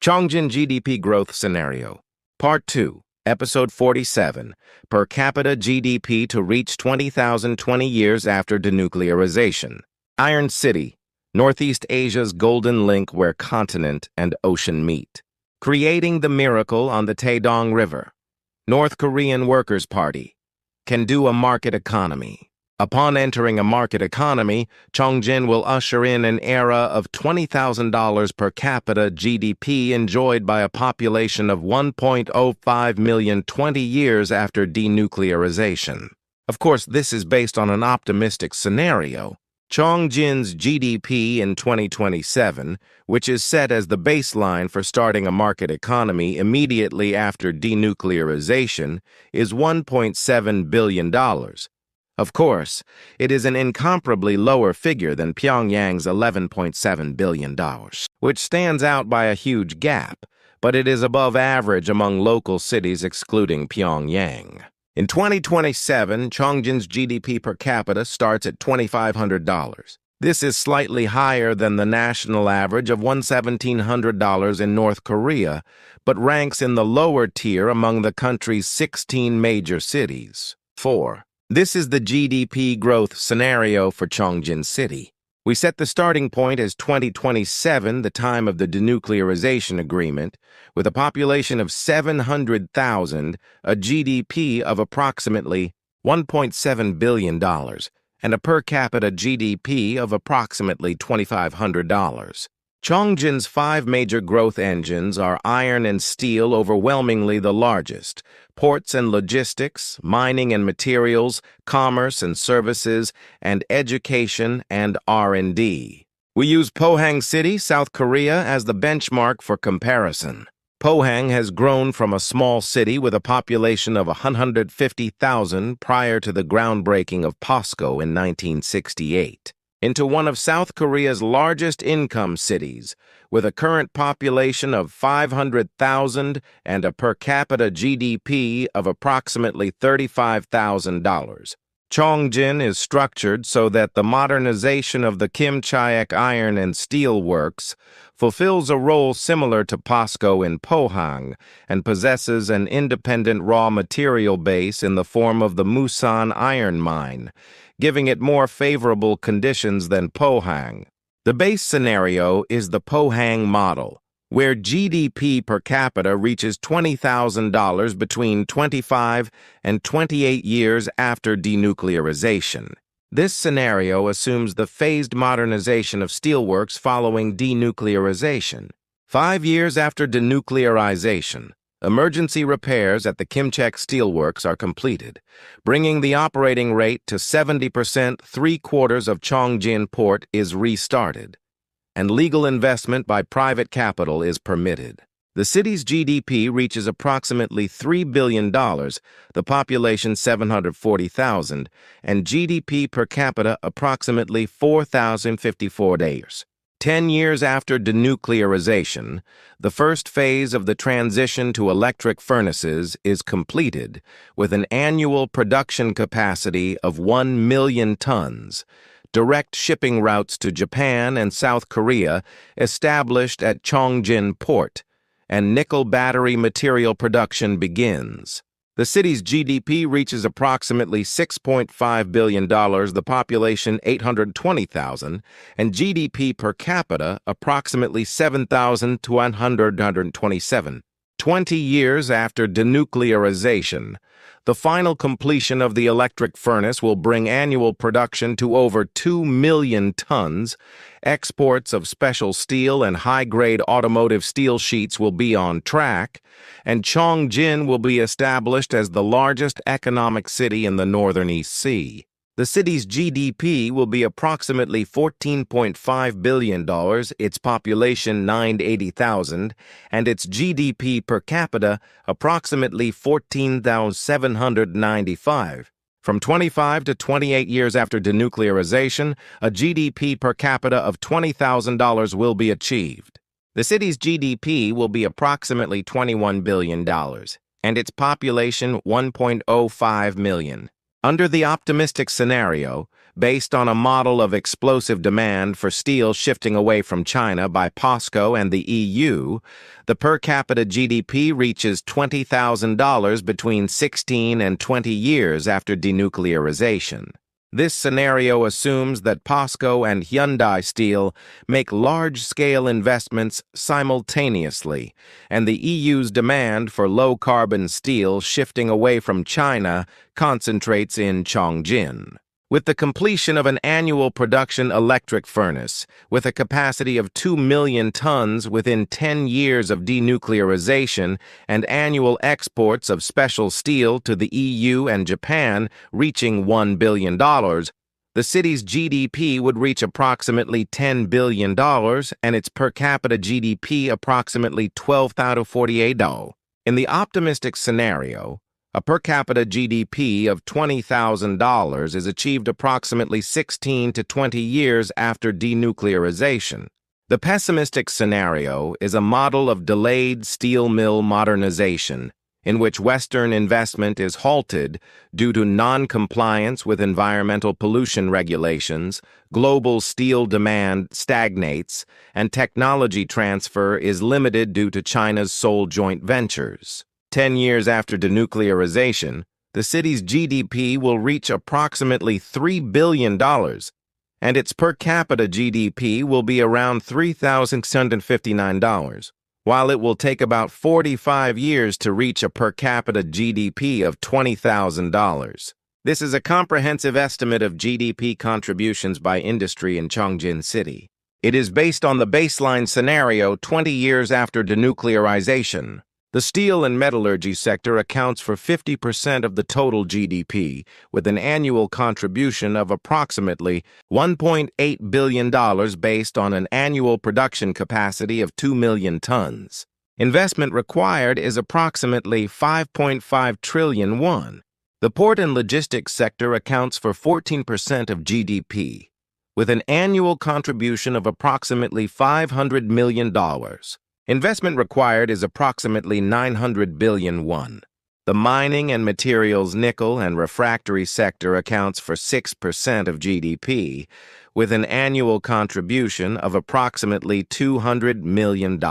Chongjin GDP Growth Scenario. Part 2, Episode 47, Per Capita GDP to Reach 20,000 20 Years After Denuclearization. Iron City, Northeast Asia's golden link where continent and ocean meet. Creating the miracle on the Taedong River. North Korean Workers' Party. Can do a market economy. Upon entering a market economy, Chongjin will usher in an era of $20,000 per capita GDP enjoyed by a population of 1.05 million 20 years after denuclearization. Of course, this is based on an optimistic scenario. Chongjin's GDP in 2027, which is set as the baseline for starting a market economy immediately after denuclearization, is $1.7 billion. Of course, it is an incomparably lower figure than Pyongyang's $11.7 billion, which stands out by a huge gap, but it is above average among local cities excluding Pyongyang. In 2027, Chongjin's GDP per capita starts at $2,500. This is slightly higher than the national average of $1,700 in North Korea, but ranks in the lower tier among the country's 16 major cities. 4. This is the GDP growth scenario for Chongjin City. We set the starting point as 2027, the time of the denuclearization agreement, with a population of 700,000, a GDP of approximately $1.7 billion, and a per capita GDP of approximately $2,500. Chongjin's 5 major growth engines are iron and steel, overwhelmingly the largest, ports and logistics, mining and materials, commerce and services, and education and R&D. We use Pyongyang City, South Korea, as the benchmark for comparison. Pyongyang has grown from a small city with a population of 150,000 prior to the groundbreaking of POSCO in 1968. Into one of South Korea's largest income cities, with a current population of 500,000 and a per capita GDP of approximately $35,000. Chongjin is structured so that the modernization of the Kim Chaek Iron and Steel Works fulfills a role similar to POSCO in Pyongyang and possesses an independent raw material base in the form of the Musan Iron Mine, giving it more favorable conditions than Pyongyang. The base scenario is the Pyongyang model, where GDP per capita reaches $20,000 between 25 and 28 years after denuclearization. This scenario assumes the phased modernization of steelworks following denuclearization. 5 years after denuclearization, emergency repairs at the Kimchek Steelworks are completed, bringing the operating rate to 70%. 3/4 of Chongjin Port is restarted, and legal investment by private capital is permitted. The city's GDP reaches approximately $3 billion, the population 740,000, and GDP per capita approximately $4,054. 10 years after denuclearization, the first phase of the transition to electric furnaces is completed, with an annual production capacity of 1 million tons. Direct shipping routes to Japan and South Korea established at Chongjin Port, and nickel battery material production begins. The city's GDP reaches approximately $6.5 billion, the population 820,000, and GDP per capita approximately $7,127. 20 years after denuclearization, the final completion of the electric furnace will bring annual production to over 2 million tons. Exports of special steel and high-grade automotive steel sheets will be on track, and Chongjin will be established as the largest economic city in the northern East Sea. The city's GDP will be approximately $14.5 billion, its population 980,000, and its GDP per capita approximately $14,795. From 25 to 28 years after denuclearization, a GDP per capita of $20,000 will be achieved. The city's GDP will be approximately $21 billion, and its population 1.05 million. Under the optimistic scenario, Based on a model of explosive demand for steel shifting away from China by POSCO and the EU, the per capita GDP reaches $20,000 between 16 and 20 years after denuclearization. This scenario assumes that POSCO and Hyundai Steel make large-scale investments simultaneously, and the EU's demand for low-carbon steel shifting away from China concentrates in Chongjin. With the completion of an annual production electric furnace with a capacity of 2 million tons within 10 years of denuclearization and annual exports of special steel to the EU and Japan reaching $1 billion, the city's GDP would reach approximately $10 billion and its per capita GDP approximately $12,048. In the optimistic scenario, a per capita GDP of $20,000 is achieved approximately 16 to 20 years after denuclearization. The pessimistic scenario is a model of delayed steel mill modernization, in which Western investment is halted due to non-compliance with environmental pollution regulations, global steel demand stagnates, and technology transfer is limited due to China's sole joint ventures. 10 years after denuclearization, the city's GDP will reach approximately $3 billion, and its per capita GDP will be around $3,659, while it will take about 45 years to reach a per capita GDP of $20,000. This is a comprehensive estimate of GDP contributions by industry in Chongjin City. It is based on the baseline scenario 20 years after denuclearization. The steel and metallurgy sector accounts for 50% of the total GDP, with an annual contribution of approximately $1.8 billion based on an annual production capacity of 2 million tons. Investment required is approximately 5.5 trillion won. The port and logistics sector accounts for 14% of GDP, with an annual contribution of approximately $500 million. Investment required is approximately 900 billion won. The mining and materials nickel and refractory sector accounts for 6% of GDP, with an annual contribution of approximately $200 million.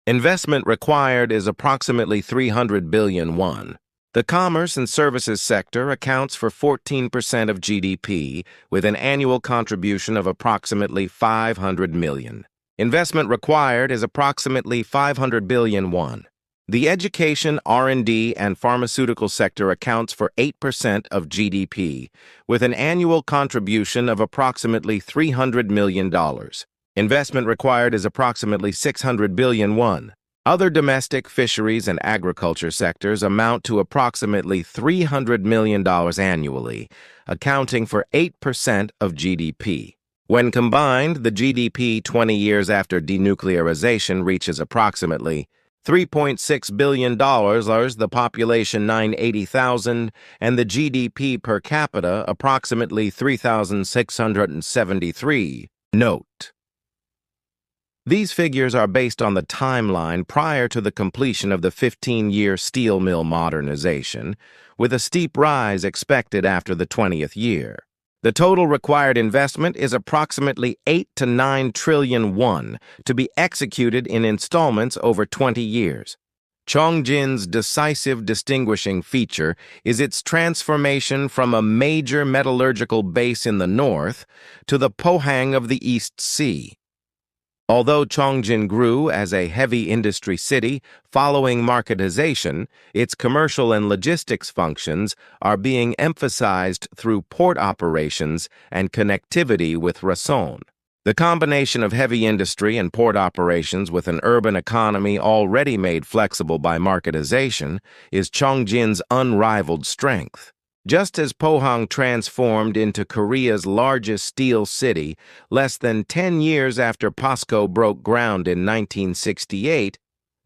Investment required is approximately 300 billion won. The commerce and services sector accounts for 14% of GDP, with an annual contribution of approximately 500 million. Investment required is approximately 500 billion won. The education, R&D, and pharmaceutical sector accounts for 8% of GDP, with an annual contribution of approximately $300 million. Investment required is approximately 600 billion won. Other domestic fisheries and agriculture sectors amount to approximately $300 million annually, accounting for 8% of GDP. When combined, the GDP 20 years after denuclearization reaches approximately $3.6 billion, the population 980,000, and the GDP per capita approximately 3,673. Note: these figures are based on the timeline prior to the completion of the 15-year steel mill modernization, with a steep rise expected after the 20th year. The total required investment is approximately 8 to 9 trillion won to be executed in installments over 20 years. Chongjin's decisive distinguishing feature is its transformation from a major metallurgical base in the north to the Pohang of the East Sea. Although Chongjin grew as a heavy industry city following marketization, its commercial and logistics functions are being emphasized through port operations and connectivity with Rason. The combination of heavy industry and port operations with an urban economy already made flexible by marketization is Chongjin's unrivaled strength. Just as Pohang transformed into Korea's largest steel city less than 10 years after POSCO broke ground in 1968,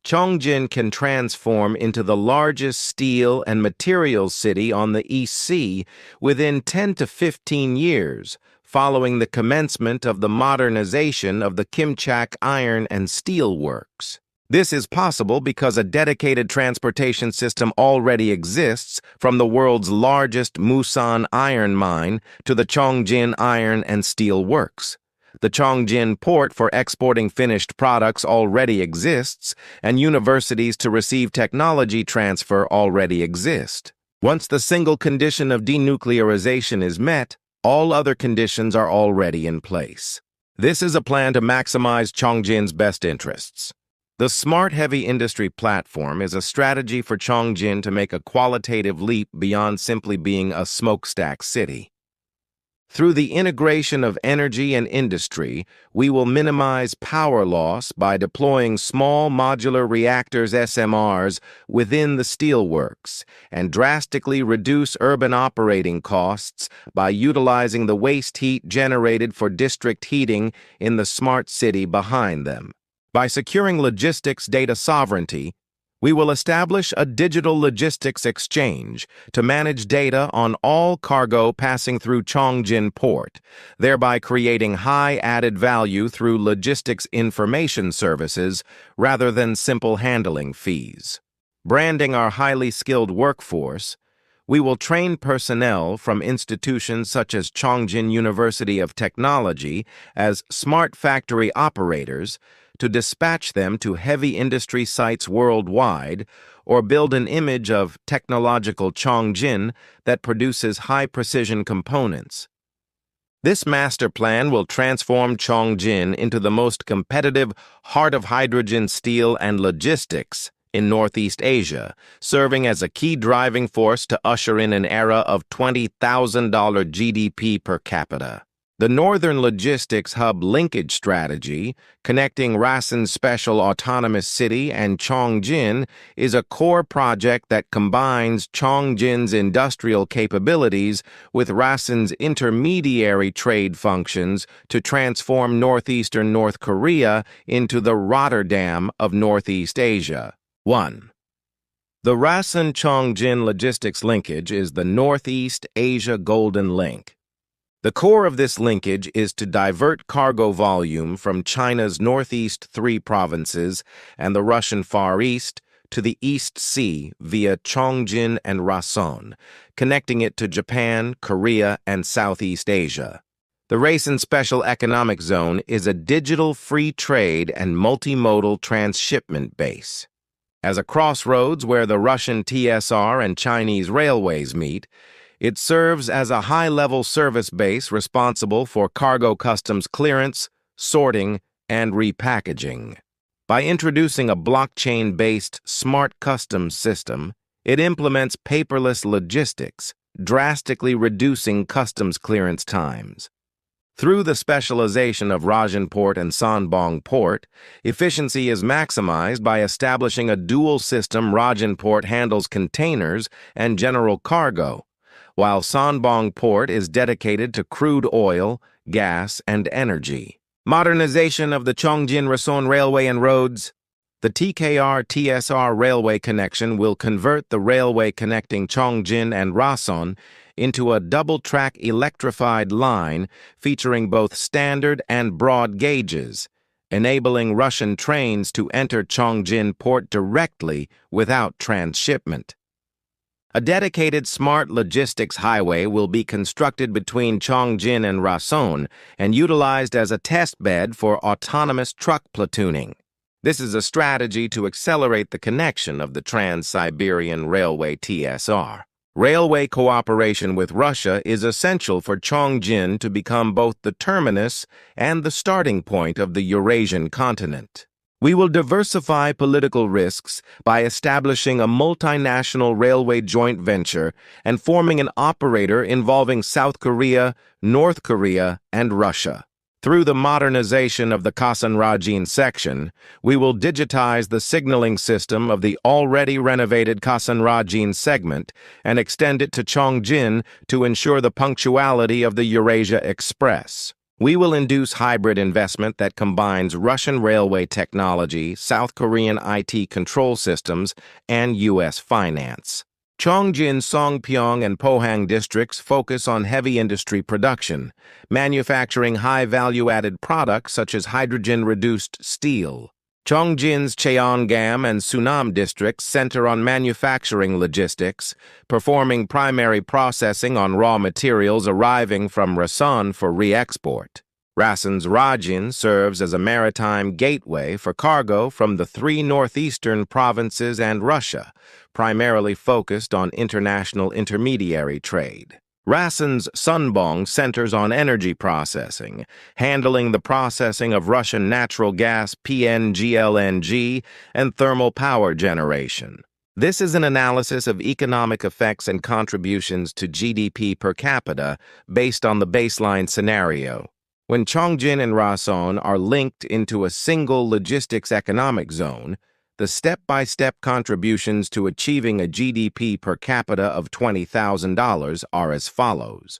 Chongjin can transform into the largest steel and materials city on the East Sea within 10 to 15 years, following the commencement of the modernization of the Kimchak Iron and Steel Works. This is possible because a dedicated transportation system already exists, from the world's largest Musan iron mine to the Chongjin Iron and Steel Works. The Chongjin port for exporting finished products already exists, and universities to receive technology transfer already exist. Once the single condition of denuclearization is met, all other conditions are already in place. This is a plan to maximize Chongjin's best interests. The Smart Heavy Industry Platform is a strategy for Chongjin to make a qualitative leap beyond simply being a smokestack city. Through the integration of energy and industry, we will minimize power loss by deploying small modular reactors SMRs within the steelworks and drastically reduce urban operating costs by utilizing the waste heat generated for district heating in the smart city behind them. By securing logistics data sovereignty, we will establish a digital logistics exchange to manage data on all cargo passing through Chongjin Port, thereby creating high added value through logistics information services rather than simple handling fees. Branding our highly skilled workforce, we will train personnel from institutions such as Chongjin University of Technology as smart factory operators to dispatch them to heavy industry sites worldwide, or build an image of technological Chongjin that produces high-precision components. This master plan will transform Chongjin into the most competitive heart of hydrogen steel and logistics in Northeast Asia, serving as a key driving force to usher in an era of $20,000 GDP per capita. The Northern Logistics Hub Linkage Strategy, connecting Rasen's Special Autonomous City and Chongjin, is a core project that combines Chongjin's industrial capabilities with Rasen's intermediary trade functions to transform northeastern North Korea into the Rotterdam of Northeast Asia. 1. The Rasen-Chongjin logistics linkage is the Northeast Asia Golden Link. The core of this linkage is to divert cargo volume from China's northeast 3 provinces and the Russian Far East to the East Sea via Chongjin and Rason, connecting it to Japan, Korea, and Southeast Asia. The Rasen Special Economic Zone is a digital free trade and multimodal transshipment base. As a crossroads where the Russian TSR and Chinese railways meet, it serves as a high-level service base responsible for cargo customs clearance, sorting, and repackaging. By introducing a blockchain-based smart customs system, it implements paperless logistics, drastically reducing customs clearance times. Through the specialization of Rajan Port and Sanbong Port, efficiency is maximized by establishing a dual system. Rajan Port handles containers and general cargo, while Sanbong Port is dedicated to crude oil, gas, and energy. Modernization of the Chongjin-Rason Railway and roads. The TKR-TSR railway connection will convert the railway connecting Chongjin and Rason into a double-track electrified line featuring both standard and broad gauges, enabling Russian trains to enter Chongjin Port directly without transshipment. A dedicated smart logistics highway will be constructed between Chongjin and Rason and utilized as a test bed for autonomous truck platooning. This is a strategy to accelerate the connection of the Trans-Siberian Railway TSR. Railway cooperation with Russia is essential for Chongjin to become both the terminus and the starting point of the Eurasian continent. We will diversify political risks by establishing a multinational railway joint venture and forming an operator involving South Korea, North Korea, and Russia. Through the modernization of the Kasan-Rajin section, we will digitize the signaling system of the already renovated Kasan-Rajin segment and extend it to Chongjin to ensure the punctuality of the Eurasia Express. We will induce hybrid investment that combines Russian railway technology, South Korean IT control systems, and U.S. finance. Chongjin, Songpyeong, and Pohang districts focus on heavy industry production, manufacturing high value-added products such as hydrogen-reduced steel. Chongjin's Cheongam and Sunam districts center on manufacturing logistics, performing primary processing on raw materials arriving from Rason for re-export. Rasan's Rajin serves as a maritime gateway for cargo from the three northeastern provinces and Russia, primarily focused on international intermediary trade. Rasan's Sunbong centers on energy processing, handling the processing of Russian natural gas PNG-LNG and thermal power generation. This is an analysis of economic effects and contributions to GDP per capita based on the baseline scenario. When Chongjin and Rason are linked into a single logistics economic zone, the step-by-step contributions to achieving a GDP per capita of $20,000 are as follows.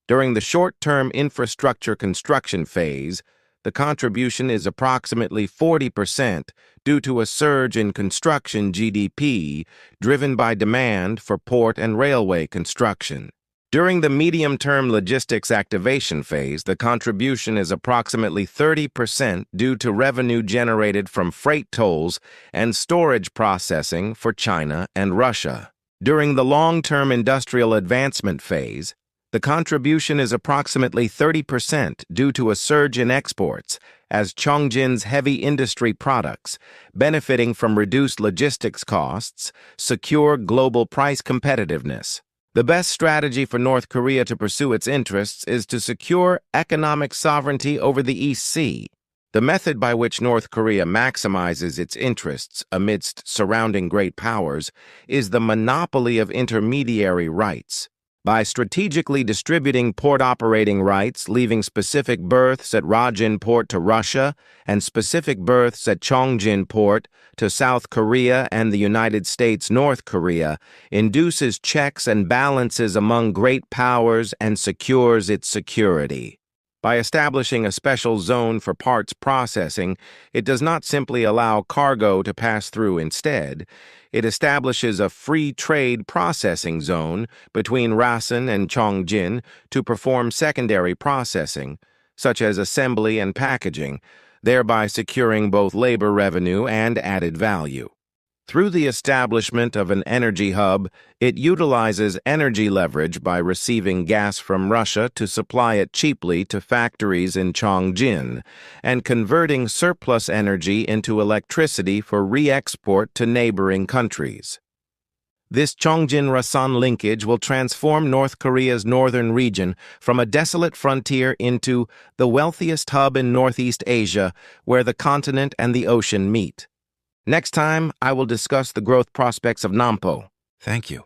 During the short-term infrastructure construction phase, the contribution is approximately 40% due to a surge in construction GDP driven by demand for port and railway construction. During the medium-term logistics activation phase, the contribution is approximately 30% due to revenue generated from freight tolls and storage processing for China and Russia. During the long-term industrial advancement phase, the contribution is approximately 30% due to a surge in exports, as Chongjin's heavy industry products, benefiting from reduced logistics costs, secure global price competitiveness. The best strategy for North Korea to pursue its interests is to secure economic sovereignty over the East Sea. The method by which North Korea maximizes its interests amidst surrounding great powers is the monopoly of intermediary rights. By strategically distributing port operating rights, leaving specific berths at Rajin Port to Russia and specific berths at Chongjin Port to South Korea and the United States, North Korea, induces checks and balances among great powers and secures its security. By establishing a special zone for parts processing, it does not simply allow cargo to pass through instead. It establishes a free trade processing zone between Rasan and Chongjin to perform secondary processing, such as assembly and packaging, thereby securing both labor revenue and added value. Through the establishment of an energy hub, it utilizes energy leverage by receiving gas from Russia to supply it cheaply to factories in Chongjin, and converting surplus energy into electricity for re-export to neighboring countries. This Chongjin-Rasan linkage will transform North Korea's northern region from a desolate frontier into the wealthiest hub in Northeast Asia, where the continent and the ocean meet. Next time, I will discuss the growth prospects of Nampo. Thank you.